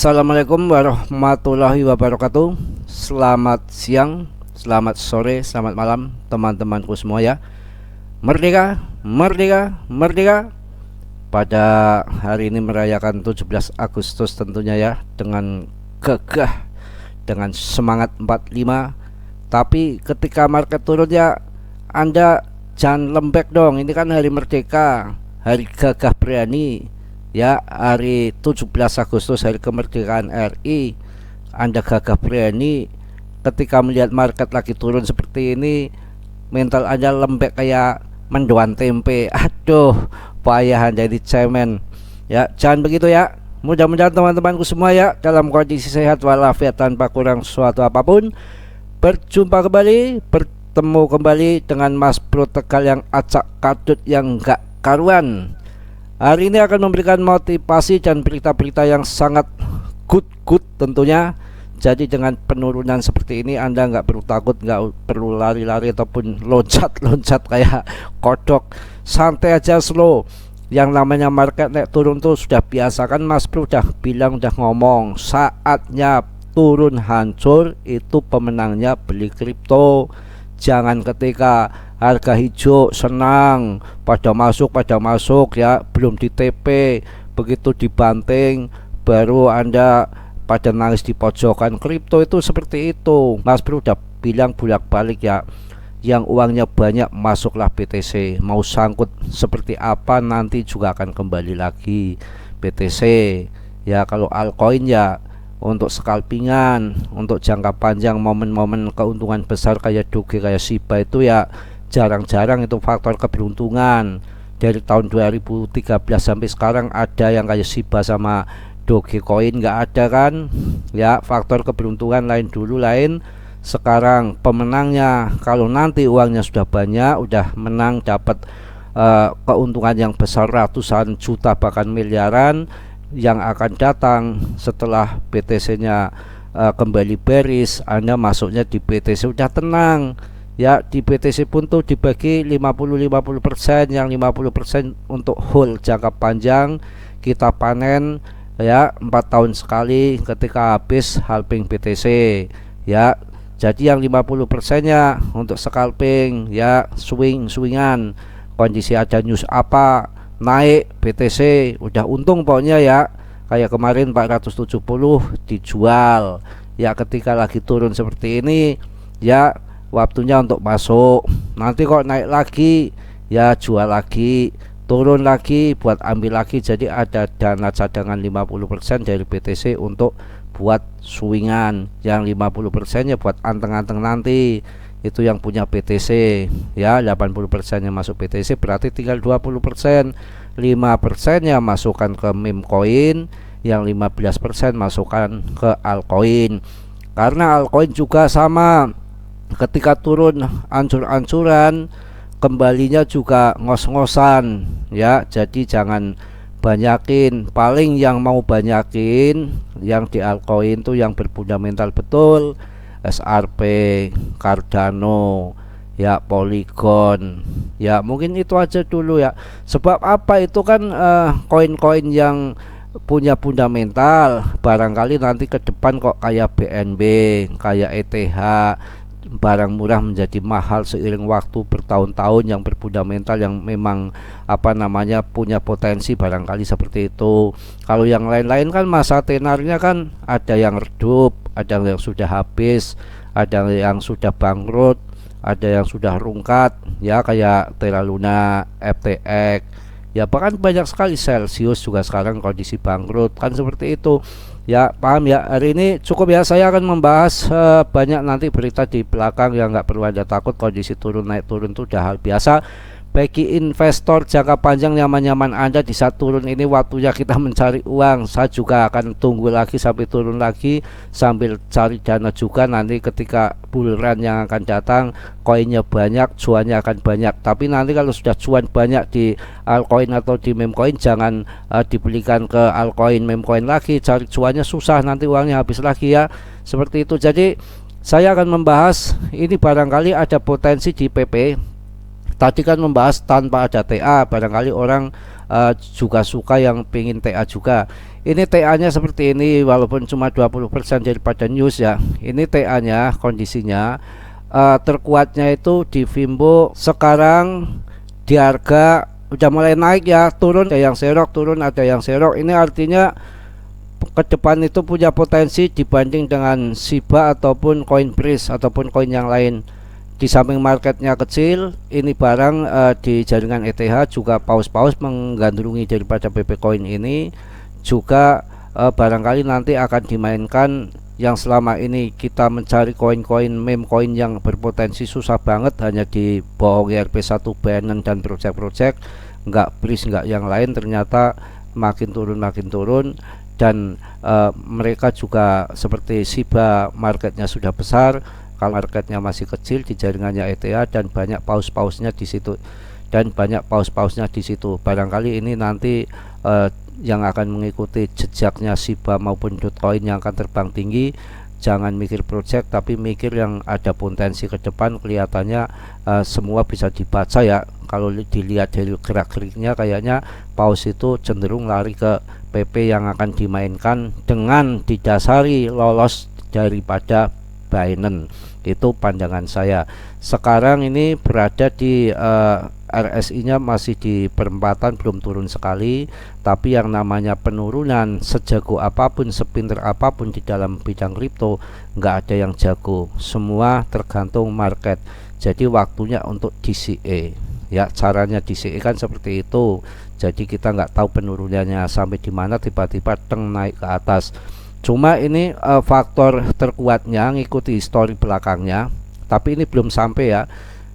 Assalamualaikum warahmatullahi wabarakatuh. Selamat siang, selamat sore, selamat malam teman-temanku semua ya. Merdeka, merdeka, merdeka. Pada hari ini merayakan 17 Agustus tentunya ya, dengan gagah, dengan semangat 45. Tapi ketika market turun ya, Anda jangan lembek dong. Ini kan hari merdeka, hari gagah berani ya, hari 17 Agustus, hari kemerdekaan RI. Anda gagah berani ketika melihat market lagi turun seperti ini, mental Anda lembek kayak mendoan tempe. Aduh, payah Anda di cemen ya. Jangan begitu ya. Mudah-mudahan teman-temanku semua ya dalam kondisi sehat walafiat tanpa kurang suatu apapun. Berjumpa kembali, bertemu kembali dengan Mas Bro Tegal yang acak kadut, yang gak karuan. Hari ini akan memberikan motivasi dan berita-berita yang sangat good tentunya. Jadi dengan penurunan seperti ini Anda nggak perlu takut, nggak perlu lari-lari ataupun loncat-loncat kayak kodok. Santai aja, slow. Yang namanya market naik turun tuh sudah biasa kan. Mas Bro udah bilang, udah ngomong, saatnya turun hancur itu pemenangnya beli kripto. Jangan ketika harga hijau senang pada masuk ya, belum di TP, begitu dibanting baru Anda pada nangis di pojokan. Kripto itu seperti itu. Mas Bro udah bilang bolak-balik ya, yang uangnya banyak masuklah BTC. Mau sangkut seperti apa nanti juga akan kembali lagi BTC ya. Kalau altcoin ya untuk scalpingan, untuk jangka panjang, momen-momen keuntungan besar kayak Doge, kayak Shiba itu ya jarang-jarang. Itu faktor keberuntungan. Dari tahun 2013 sampai sekarang ada yang kayak Shiba sama Dogecoin nggak ada kan ya. Faktor keberuntungan lain dulu, lain sekarang. Pemenangnya kalau nanti uangnya sudah banyak, udah menang, dapat keuntungan yang besar ratusan juta bahkan miliaran, yang akan datang setelah BTC nya kembali bearish, Anda masuknya di BTC udah tenang ya. Di BTC pun tuh dibagi 50-50%, yang 50% untuk hold jangka panjang, kita panen ya 4 tahun sekali ketika habis halving BTC ya. Jadi yang 50% nya untuk scalping ya, swingan. Kondisi ada news apa naik BTC udah untung pokoknya ya. Kayak kemarin 470 dijual ya. Ketika lagi turun seperti ini ya, waktunya untuk masuk. Nanti kok naik lagi ya jual lagi, turun lagi buat ambil lagi. Jadi ada dana cadangan 50% dari BTC untuk buat swingan, yang 50% nya buat anteng-anteng nanti. Itu yang punya BTC ya. 80% nya masuk BTC, berarti tinggal 20%. 5% nya masukkan ke meme coin, yang 15% masukkan ke altcoin. Karena altcoin juga sama, ketika turun ancur-ancuran, kembalinya juga ngos-ngosan ya. Jadi jangan banyakin. Paling yang mau banyakin yang di altcoin tuh yang berfundamental betul, SRP, Cardano ya, Polygon ya. Mungkin itu aja dulu ya. Sebab apa, itu kan koin-koin yang punya fundamental. Barangkali nanti ke depan kok kayak BNB, kayak ETH, barang murah menjadi mahal seiring waktu bertahun-tahun, yang berfundamental, yang memang apa namanya punya potensi, barangkali seperti itu. Kalau yang lain-lain kan masa tenarnya kan ada yang redup, ada yang sudah habis, ada yang sudah bangkrut, ada yang sudah rungkat ya, kayak Terra Luna, FTX ya, bahkan banyak sekali. Celsius juga sekarang kondisi bangkrut kan, seperti itu ya. Paham ya? Hari ini cukup ya, saya akan membahas banyak nanti berita di belakang yang nggak perlu Anda takut. Kondisi turun naik turun itu udah hal biasa bagi investor jangka panjang. Nyaman-nyaman Anda di saat turun ini, waktunya kita mencari uang. Saya juga akan tunggu lagi sampai turun lagi sambil cari dana juga. Nanti ketika bull run yang akan datang, koinnya banyak, cuannya akan banyak. Tapi nanti kalau sudah cuan banyak di altcoin atau di meme coin, jangan dibelikan ke altcoin meme coin lagi. Cari cuannya susah, nanti uangnya habis lagi ya. Seperti itu. Jadi saya akan membahas ini, barangkali ada potensi di PP. Tadi kan membahas tanpa ada TA, barangkali orang juga suka yang pengen TA juga. Ini TA-nya seperti ini, walaupun cuma 20% daripada news ya. Ini TA-nya kondisinya terkuatnya itu di Vimbo sekarang di harga udah mulai naik ya, turun ada yang serok, turun ada yang serok. Ini artinya ke depan itu punya potensi dibanding dengan Shiba ataupun Coinbase ataupun koin yang lain. Di samping marketnya kecil, ini barang di jaringan ETH juga paus-paus menggandrungi daripada PP Coin ini juga barangkali nanti akan dimainkan yang selama ini kita mencari koin-koin meme coin yang berpotensi susah banget hanya dibohongi RP1 Binance dan project-project nggak Breeze nggak yang lain, ternyata makin turun dan mereka juga seperti Shiba marketnya sudah besar, kalau marketnya masih kecil di jaringannya ETH dan banyak paus-pausnya di situ barangkali ini nanti yang akan mengikuti jejaknya Shiba maupun Dogecoin yang akan terbang tinggi. Jangan mikir project tapi mikir yang ada potensi ke depan. Kelihatannya semua bisa dibaca ya, kalau dilihat dari gerak-geriknya kayaknya paus itu cenderung lari ke PP yang akan dimainkan dengan didasari lolos daripada Binance. Itu pandangan saya. Sekarang ini berada di RSI nya masih di perempatan, belum turun sekali, tapi yang namanya penurunan sejago apapun, sepinter apapun di dalam bidang kripto nggak ada yang jago, semua tergantung market. Jadi waktunya untuk DCA ya, caranya DCA kan seperti itu. Jadi kita nggak tahu penurunannya sampai di mana, tiba-tiba teng naik ke atas. Cuma ini faktor terkuatnya ngikuti histori belakangnya, tapi ini belum sampai ya.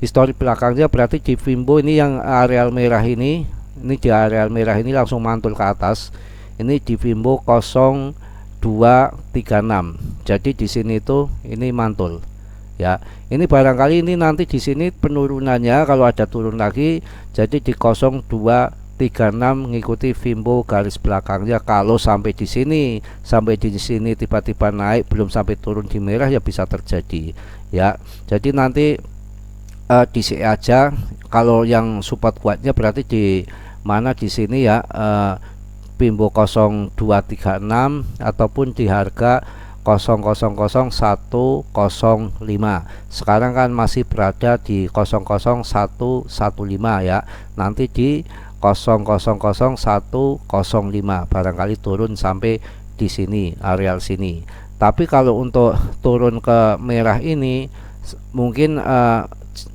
Histori belakangnya berarti di Vimbo ini yang areal merah ini di areal merah ini langsung mantul ke atas. Ini di Vimbo 0236. Jadi di sini itu ini mantul. Ya, ini barangkali ini nanti di sini penurunannya kalau ada turun lagi, jadi di 0236 mengikuti Vimbo garis belakangnya. Kalau sampai di sini tiba-tiba naik belum sampai turun di merah ya bisa terjadi ya. Jadi nanti DCA aja. Kalau yang support kuatnya berarti di mana di sini ya, Vimbo 0236 ataupun di harga 000105. Sekarang kan masih berada di 00115 ya. Nanti di 000105 barangkali turun sampai di sini, areal sini. Tapi kalau untuk turun ke merah ini mungkin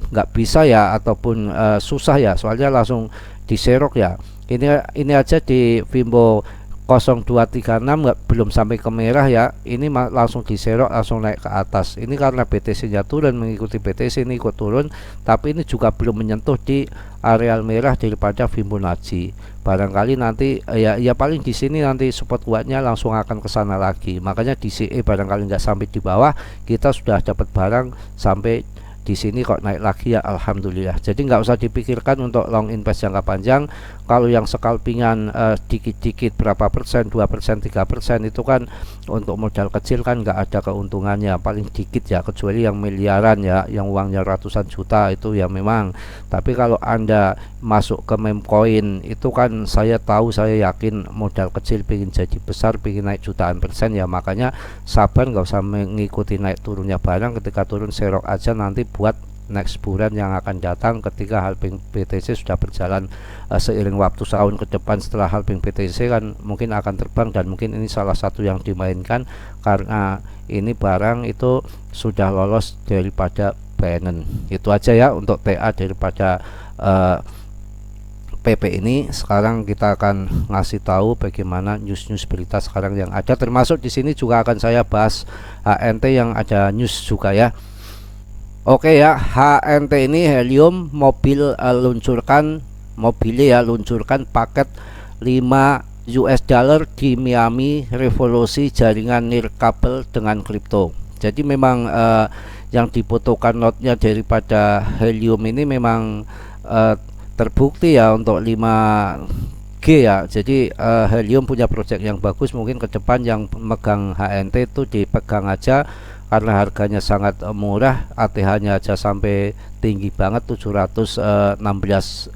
nggak bisa ya, ataupun susah ya, soalnya langsung diserok ya. Ini aja di Vimbo 0236 belum sampai ke merah ya, ini langsung diserok, langsung naik ke atas. Ini karena BTC nya turun, mengikuti BTC ini ikut turun, tapi ini juga belum menyentuh di areal merah daripada Fibonacci. Barangkali nanti ya paling di sini nanti support kuatnya langsung akan ke sana lagi. Makanya DCE barangkali nggak sampai di bawah, kita sudah dapat barang sampai di sini kok naik lagi ya, alhamdulillah. Jadi nggak usah dipikirkan untuk long invest jangka panjang. Kalau yang scalpingan dikit-dikit berapa persen, 2%, 3% itu kan untuk modal kecil kan nggak ada keuntungannya, paling dikit ya, kecuali yang miliaran ya, yang uangnya ratusan juta itu ya memang. Tapi kalau Anda masuk ke meme coin itu kan saya tahu, saya yakin modal kecil pengen jadi besar, pengen naik jutaan persen ya, makanya sabar, nggak usah mengikuti naik turunnya barang. Ketika turun serok aja, nanti buat next bulan yang akan datang ketika halving BTC sudah berjalan seiring waktu setahun ke depan. Setelah halving BTC kan mungkin akan terbang, dan mungkin ini salah satu yang dimainkan karena ini barang itu sudah lolos daripada Binance. Itu aja ya untuk TA daripada PP ini. Sekarang kita akan ngasih tahu bagaimana news berita sekarang yang ada, termasuk di sini juga akan saya bahas HNT yang ada news juga ya. Oke ya, HNT ini Helium luncurkan paket 5 US dollar di Miami Revolusi jaringan nirkabel dengan kripto. Jadi memang yang dibutuhkan node-nya daripada Helium ini memang terbukti ya untuk 5G ya. Jadi Helium punya project yang bagus, mungkin ke depan yang megang HNT itu dipegang aja karena harganya sangat murah. ATH-nya aja sampai tinggi banget 716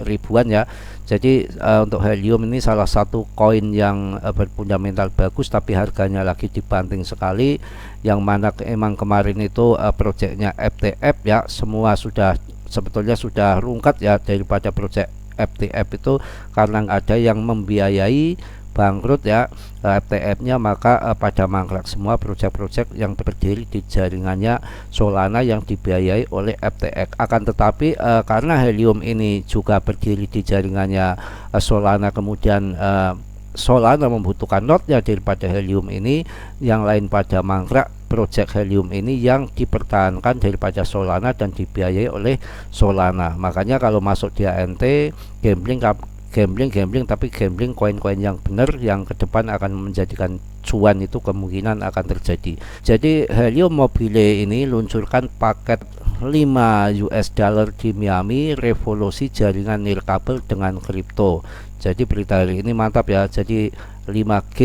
ribuan ya. Jadi untuk helium ini salah satu koin yang berfundamental bagus, tapi harganya lagi dibanting sekali. Yang mana emang kemarin itu proyeknya FTF ya, semua sudah sebetulnya sudah rungkat ya daripada proyek FTF itu, karena ada yang membiayai bangkrut ya FTF-nya, maka pada mangkrak semua proyek-proyek yang berdiri di jaringannya Solana yang dibiayai oleh FTX. Akan tetapi karena helium ini juga berdiri di jaringannya Solana, kemudian Solana membutuhkan node-nya daripada helium ini, yang lain pada mangkrak. Project helium ini yang dipertahankan daripada Solana dan dibiayai oleh Solana. Makanya kalau masuk di ANT, gambling tapi gambling koin-koin yang benar yang ke depan akan menjadikan cuan, itu kemungkinan akan terjadi. Jadi Helium Mobile ini luncurkan paket 5 US dollar di Miami, revolusi jaringan nirkabel dengan kripto. Jadi berita hari ini mantap ya. Jadi 5G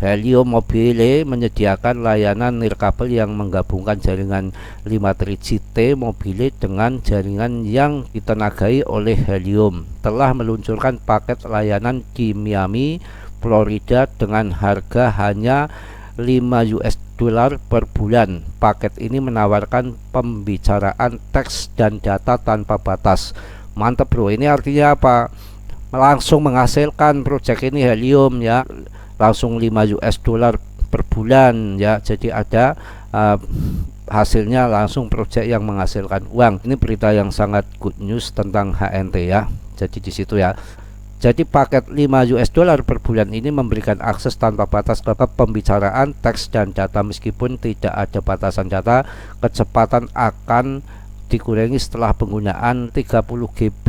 Helium Mobile menyediakan layanan nirkabel yang menggabungkan jaringan 53GT mobile dengan jaringan yang ditenagai oleh Helium. Telah meluncurkan paket layanan di Miami, Florida dengan harga hanya 5 US dollar per bulan. Paket ini menawarkan pembicaraan teks dan data tanpa batas. Mantap bro, ini artinya apa? Langsung menghasilkan project ini Helium ya, langsung 5 US dollar per bulan ya. Jadi ada hasilnya langsung project yang menghasilkan uang. Ini berita yang sangat good news tentang HNT ya. Jadi di situ ya. Jadi paket 5 US dollar per bulan ini memberikan akses tanpa batas ke pembicaraan teks dan data. Meskipun tidak ada batasan data, kecepatan akan dikurangi setelah penggunaan 30 GB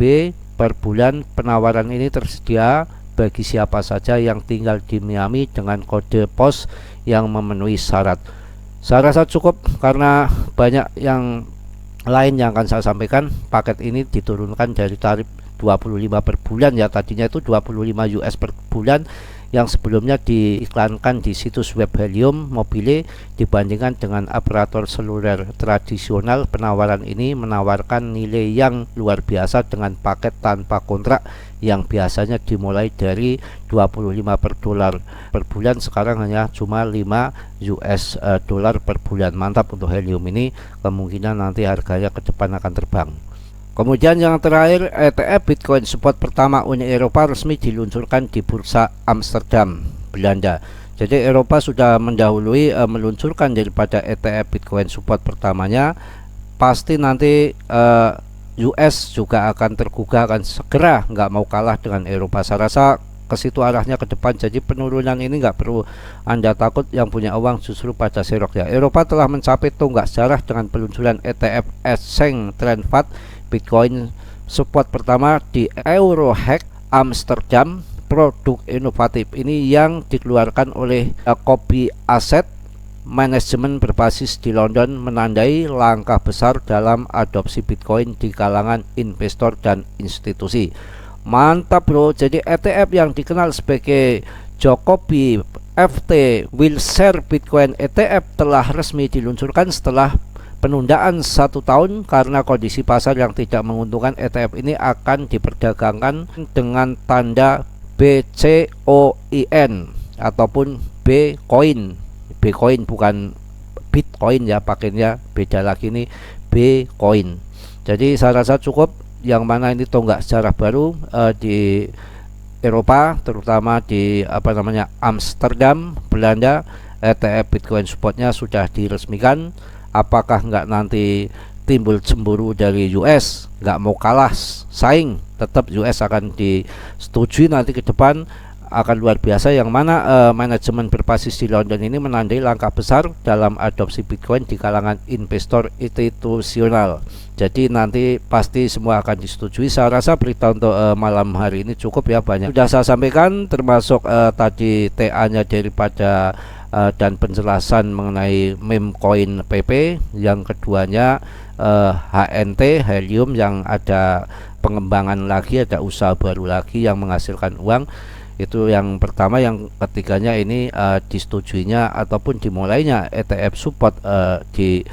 per bulan. Penawaran ini tersedia bagi siapa saja yang tinggal di Miami dengan kode pos yang memenuhi syarat. Saya rasa cukup karena banyak yang lain yang akan saya sampaikan. Paket ini diturunkan dari tarif 25 per bulan ya, tadinya itu 25 US per bulan yang sebelumnya diiklankan di situs web Helium Mobile. Dibandingkan dengan operator seluler tradisional, penawaran ini menawarkan nilai yang luar biasa dengan paket tanpa kontrak yang biasanya dimulai dari 25 per dolar per bulan, sekarang hanya cuma 5 US dollar per bulan. Mantap untuk Helium ini, kemungkinan nanti harganya ke depan akan terbang. Kemudian yang terakhir, ETF Bitcoin Spot pertama Uni Eropa resmi diluncurkan di Bursa Amsterdam, Belanda. Jadi Eropa sudah mendahului meluncurkan daripada ETF Bitcoin Spot pertamanya. Pasti nanti US juga akan tergugah, akan segera nggak mau kalah dengan Eropa. Saya rasa ke situ arahnya ke depan. Jadi penurunan ini nggak perlu Anda takut, yang punya uang justru pada serok ya. Eropa telah mencapai tonggak sejarah dengan peluncuran ETF Exchange Trendfund Bitcoin Spot pertama di Eurohack Amsterdam. Produk inovatif ini yang dikeluarkan oleh Copy Asset Management berbasis di London menandai langkah besar dalam adopsi Bitcoin di kalangan investor dan institusi. Mantap bro. Jadi ETF yang dikenal sebagai Jokopi FT Will Share Bitcoin ETF telah resmi diluncurkan setelah penundaan 1 tahun karena kondisi pasar yang tidak menguntungkan. ETF ini akan diperdagangkan dengan tanda BCOIN ataupun Bcoin. Bcoin bukan Bitcoin ya, pakainya beda lagi nih, Bcoin. Jadi saya rasa cukup, yang mana ini tonggak sejarah baru di Eropa, terutama di Amsterdam, Belanda. ETF Bitcoin Spotnya sudah diresmikan. Apakah nggak nanti timbul cemburu dari US, nggak mau kalah saing? Tetap US akan disetujui nanti ke depan, akan luar biasa. Yang mana manajemen berbasis di London ini menandai langkah besar dalam adopsi Bitcoin di kalangan investor institusional. Jadi nanti pasti semua akan disetujui. Saya rasa berita untuk malam hari ini cukup ya, banyak sudah saya sampaikan, termasuk tadi TA-nya daripada dan penjelasan mengenai meme coin PP. Yang keduanya HNT Helium yang ada pengembangan lagi, ada usaha baru lagi yang menghasilkan uang. Itu yang pertama. Yang ketiganya ini disetujuinya ataupun dimulainya ETF support di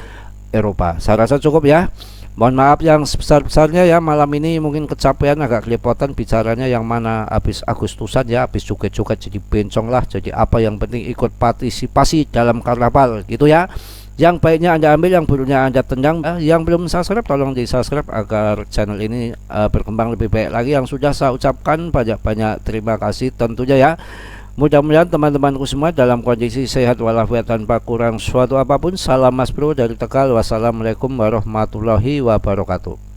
Eropa. Saya rasa cukup ya. Mohon maaf yang sebesar-besarnya ya, malam ini mungkin kecapean, agak kelepotan bicaranya yang mana habis Agustusan ya, habis juga-juga jadi bencong lah, jadi apa yang penting ikut partisipasi dalam karnaval gitu ya. Yang baiknya Anda ambil, yang buruknya Anda tendang. Yang belum subscribe tolong di subscribe agar channel ini berkembang lebih baik lagi. Yang sudah saya ucapkan banyak-banyak terima kasih tentunya ya. Mudah-mudahan teman-temanku semua dalam kondisi sehat walafiat tanpa kurang suatu apapun. Salam Mas Bro dari Tegal. Wassalamualaikum warahmatullahi wabarakatuh.